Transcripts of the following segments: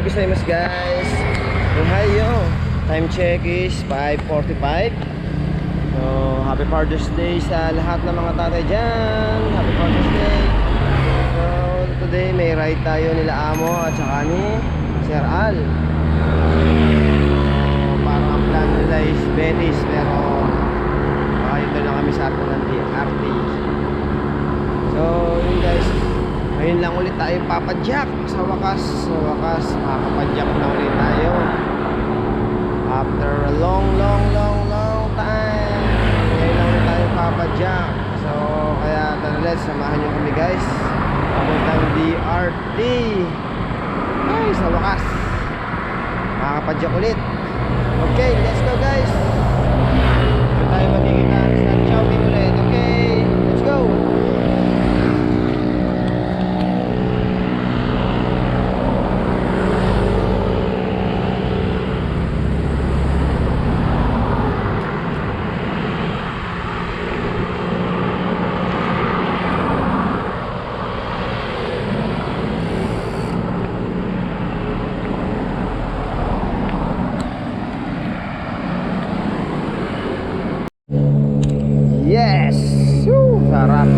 gozaimasu guys. Ohayo. Time check is 5:45. So, happy Father's Day sa lahat ng mga tatay dyan. Happy Father's Day. So, today may ride tayo nila Amo at saka ni Sir Al. So, parang ang plan nila is Betis, pero baka ito lang kami sa atin ng DRT. So, yun guys, ngayon lang ulit tayo papadyak. Sa wakas makapadyak na ulit tayo after a long time. Ngayon lang ulit tayo papadyak. So, kaya tara, let's samahan nyo kami guys papuntang DRT. Ay, sa wakas makapadyak ulit. Okay, let's go guys. Ito tayo magkikita sa Chowking ulit. Okay, let's go. Yes! Woo! Sarap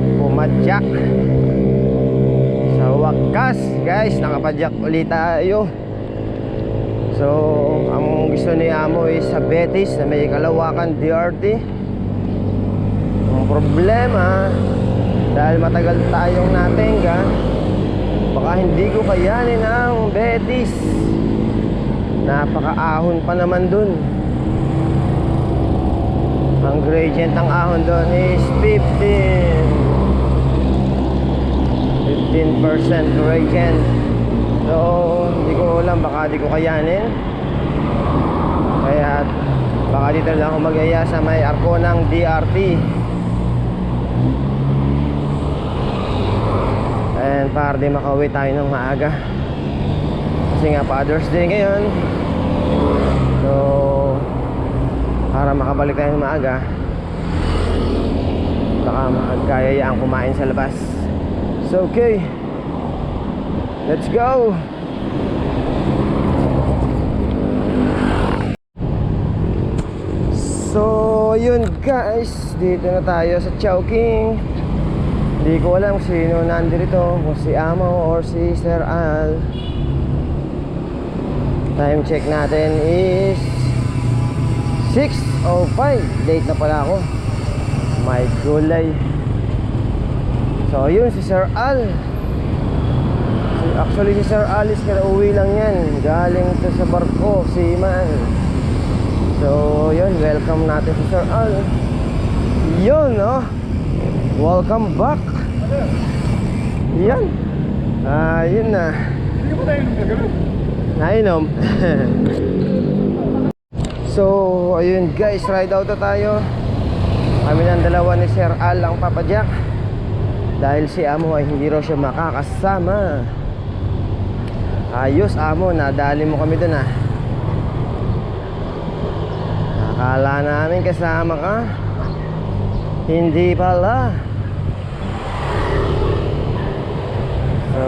pumadyak. Sa wakas guys, nakapadyak ulit tayo. So, ang gusto ni Amo is sa Betis na may Kalawakan DRT. Ang problema, dahil matagal tayong natenga, baka hindi ko kayanin ang Betis. Napakaahon pa naman dun. Ang gradient ng ahon doon is 15% gradient. So, hindi ko alam, baka di ko kayanin. Kaya baka dito lang ako mag-aya sa may arko ng DRT. And para di makauwi tayo ng maaga, kasi nga Father's Day ngayon. So, para makabalik tayo ng maaga, baka magkayayaan kumain sa labas. So okay, let's go. So yun guys, dito na tayo sa Chowking. Hindi ko alam sino nandito, kung si Amo or si Sir Al. Time check natin is 6:05. Late na pala ako. My gulay. So yun si Sir Al. Actually si Sir Al is uwi lang yan, galing to sa barko, seaman. So yun, welcome natin si Sir Al. Yun no, welcome back. Yan. Yun na. Hindi ko tayo nainom. So, ayun guys, ride out na tayo. Kami ng dalawa ni Sir Al ang papadyak. Dahil si Amo ay hindi raw siya makakasama. Ayos Amo, nadali mo kami dun ah. Akala namin kasama ka, hindi pala. So,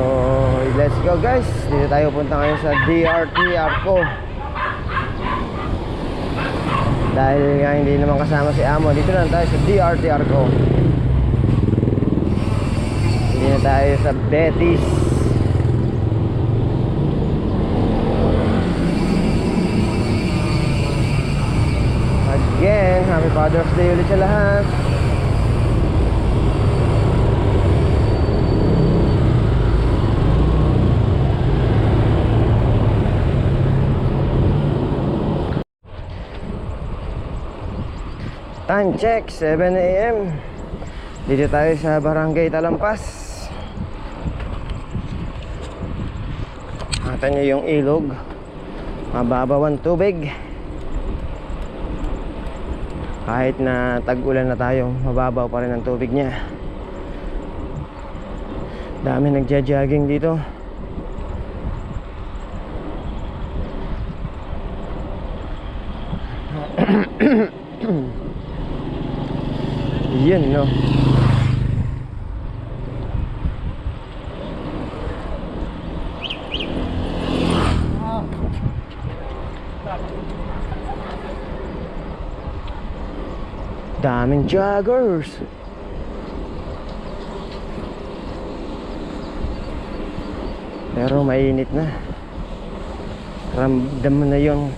let's go guys. Dito tayo punta ngayon sa DRT Arco. Dahil nga hindi naman kasama si Amo, dito lang tayo sa DRT Arco. Hindi na tayo sa Betis. Again, happy Father's Day ulit sa lahat. Time check, 7 AM. Dito tayo sa Barangay Talampas. Nakita nyo yung ilog, mababaw ang tubig. Kahit na tag-ulan na tayo, mababaw pa rin ang tubig niya. Dami nagja-jogging dito. Yun no. daming joggers. Pero mainit na. Ramdam mo na yung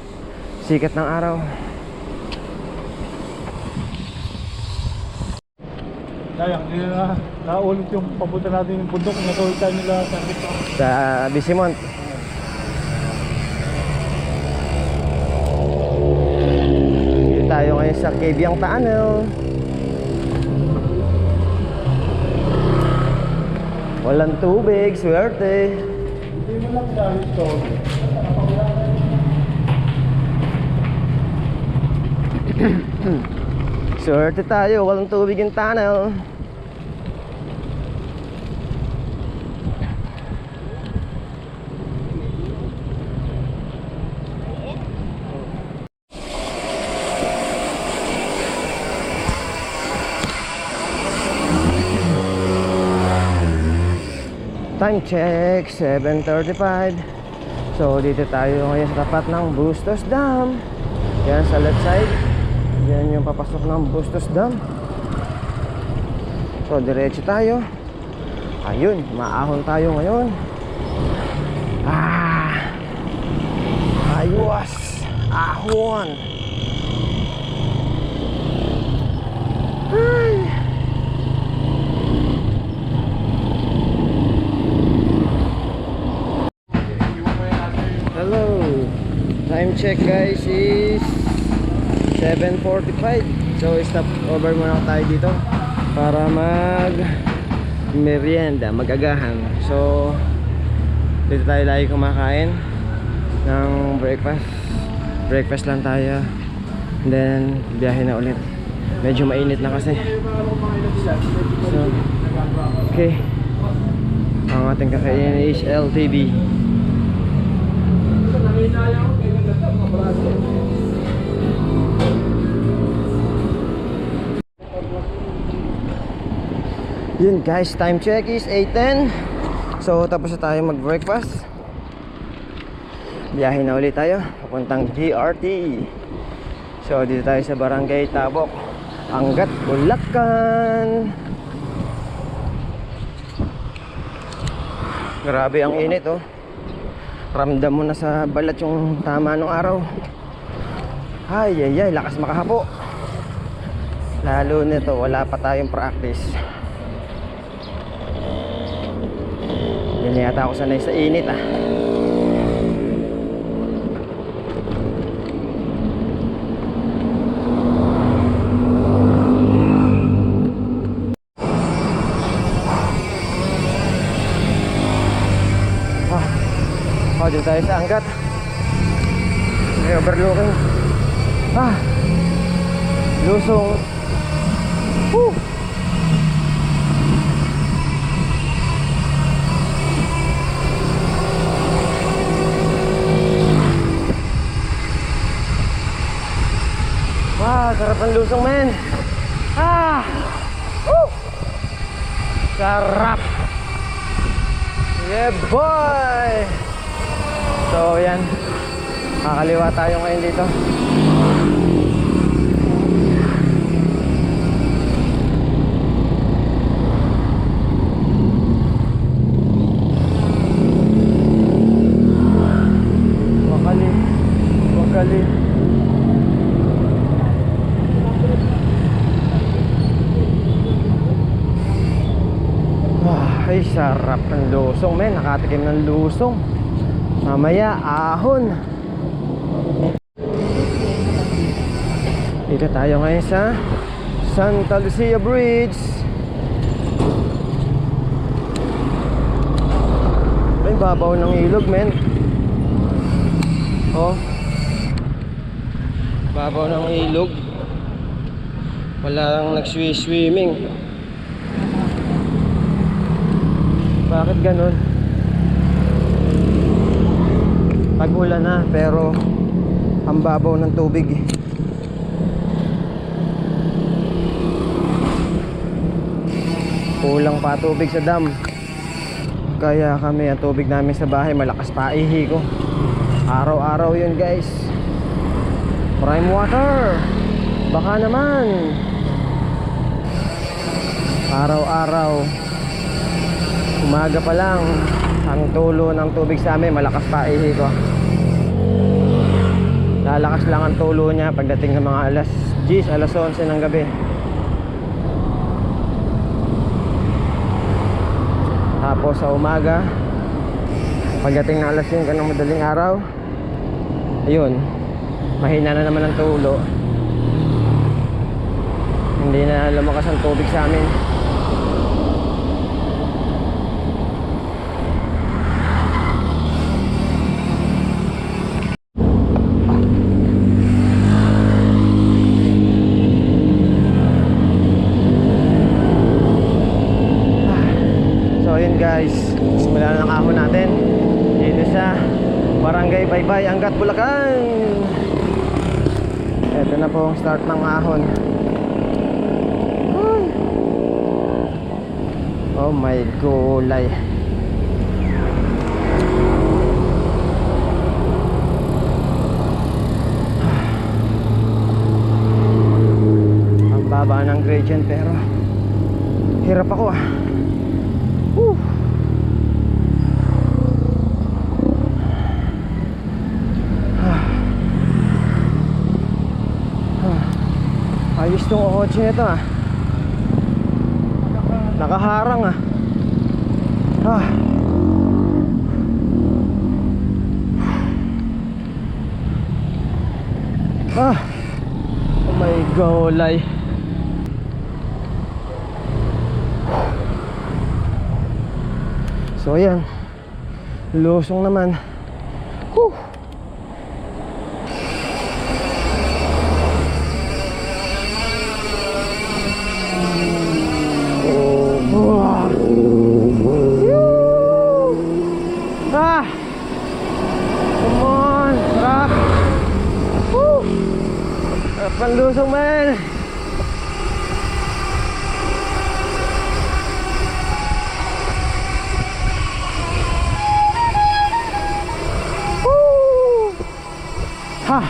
sikat ng araw. Sayang, hindi na naulit yung papunta natin yung bundok. Natuloy tayo nila sa dito. Sa Bisimont. Dito tayo ngayon sa Cabiang Tunnel. Walang tubig, swerte. Hindi mo lang dahil ito. Swerte tayo, walang tubig yung tunnel. Time check, 7:35. So dito tayo ngayon sa tapat ng Bustos Dam. Yan sa left side. Yan yung papasok ng Bustos Dam. So diretso tayo. Ayun, maahon tayo ngayon. Ayos, ahon. Ay. Hello. Time check guys is 7:45. So stop over muna tayo dito para mag merienda, magagahan. So dito tayo lagi kumakain ng breakfast. Breakfast lang tayo. And then biyahe na ulit. Medyo mainit na kasi. So okay. Ang ating kakainin is LTV. Yun guys, time check is 8:10. So tapos na tayo mag breakfast. Biyahe na ulit tayo papuntang GRT. So dito tayo sa Barangay Tabok, Angat, Bulacan. Grabe ang init oh. Ramdam mo na sa balat yung tama ng araw. Ay, lakas makahapo. Lalo nito, wala pa tayong practice. Yan yata ako sanay sa init ah. Dito tayo sa Angat. May overlooking. Lusong. Woo! Wow, sarap ng lusong men. Woo! Sarap. Yeah boy. So yan, kakaliwa tayo ngayon dito. Wakali. Ay sarap ng lusong men, nakatikim ng lusong. Mamaya, ahon. Dito tayo ngayon sa Santa Lucia Bridge. May babaw ng ilog, men. Oh. Babaw ng ilog. Wala lang nag-swimming. Bakit ganun? Tag-ulan na pero ang babaw ng tubig. Kulang pa tubig sa dam. Kaya kami, ang tubig namin sa bahay malakas pa ihi ko. Araw-araw yun guys. Prime water. Baka naman. Araw-araw, umaga pa lang, ang tulo ng tubig sa amin, malakas pa ihi ko. Lalakas lang ang tulo niya pagdating ng mga alas 10, alas 11 ng gabi. Tapos sa umaga, pagdating ng alas 5 ng madaling araw, ayun, mahina na naman ang tulo. Hindi na lumakas ang tubig sa amin. So yun guys, simula na ng ahon natin dito sa Barangay Baybay, Angat, Bulacan. Ito na po ang start ng ahon. Oh my gulay. Ang baba ng gradient pero hirap ako ah. Woo. Ayos tong kotse nito ah. Nakaharang ah. Oh my golay. So ayan, lusong naman. Whew. Come on, truck. Woo! Panlusong man. Woo! Ha!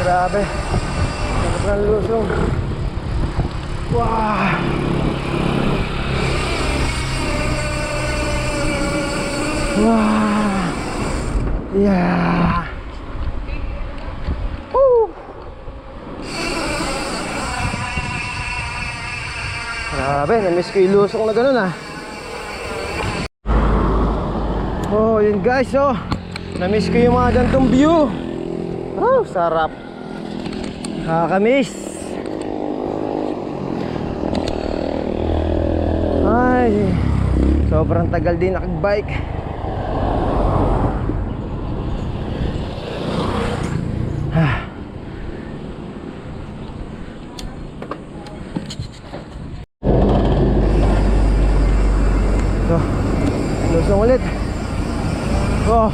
Grabe. Panlusong. Wow! Wow! Yeah! Woo! Grabe, na-miss ko yung lusong na ganun ah. Oh, yun guys, oh. Na-miss ko yung mga gantong view. Oh, sarap. Nakakamiss. Ay, sobrang tagal din nakag-bike. So, lusong ulit. Oh.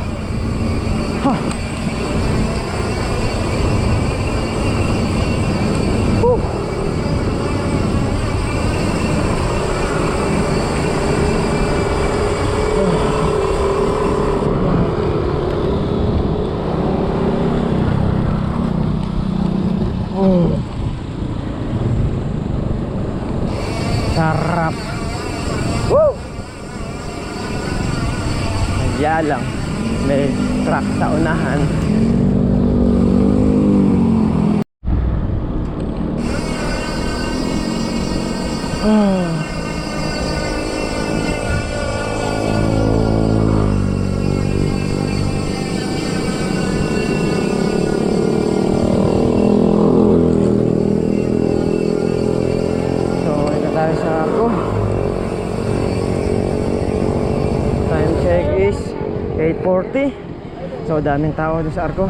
Ha. Woo. Sarap. Woo! Nagya lang, may truck sa unahan. Tayo sa Arco. Time check is 8:40. So daming tao doon sa Arco.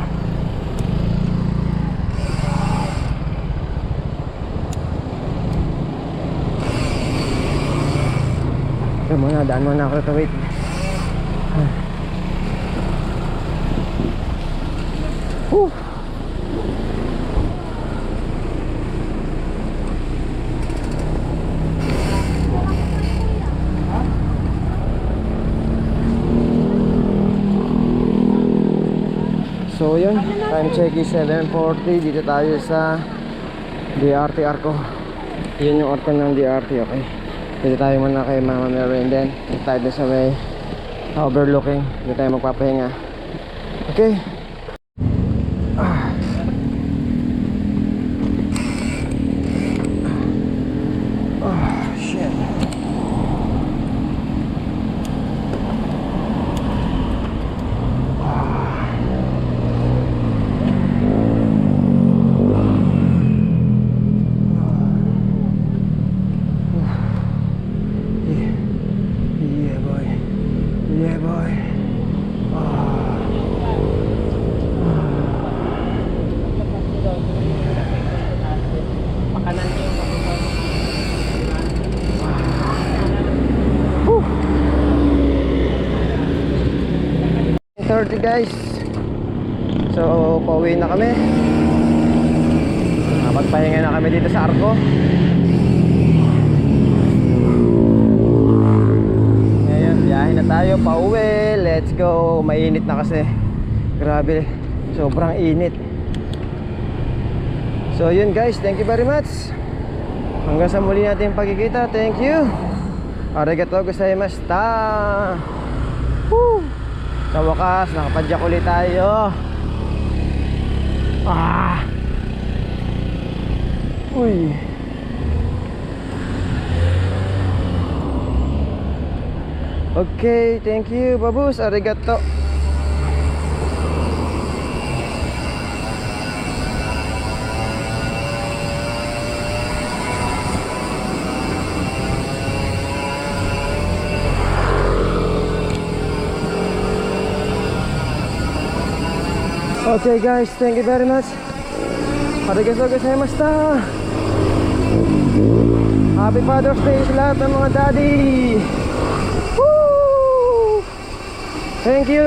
So muna, daan muna ako ito. Wait. So yun, time check is 7:40. Dito tayo sa BRT Arco. Yun yung orton ng DRT, okay. Dito tayo muna kay Mama Mary and then dito tayo dun sa may overlooking. Dito tayo magpapahinga. Okay. Shit. Yeah, boy. Yeah, boy. Pakanan niyo yung papunta. 30 guys. So, pauwi na kami. Magpahinga na kami dito sa Arco. Ngayon, biyahe na tayo pauwi. Let's go. Mainit na kasi. Grabe. Sobrang init. So, yun guys. Thank you very much. Hanggang sa muli natin pagkikita. Thank you. Arigatou gozaimashita. Woo! Sa wakas, nakapadyak ulit tayo. Uy. Okay, thank you, babus. Arigato. Okay guys, thank you very much. Arigatou gozaimashita. Happy Father's Day sa lahat ng mga daddy. Woo! Thank you.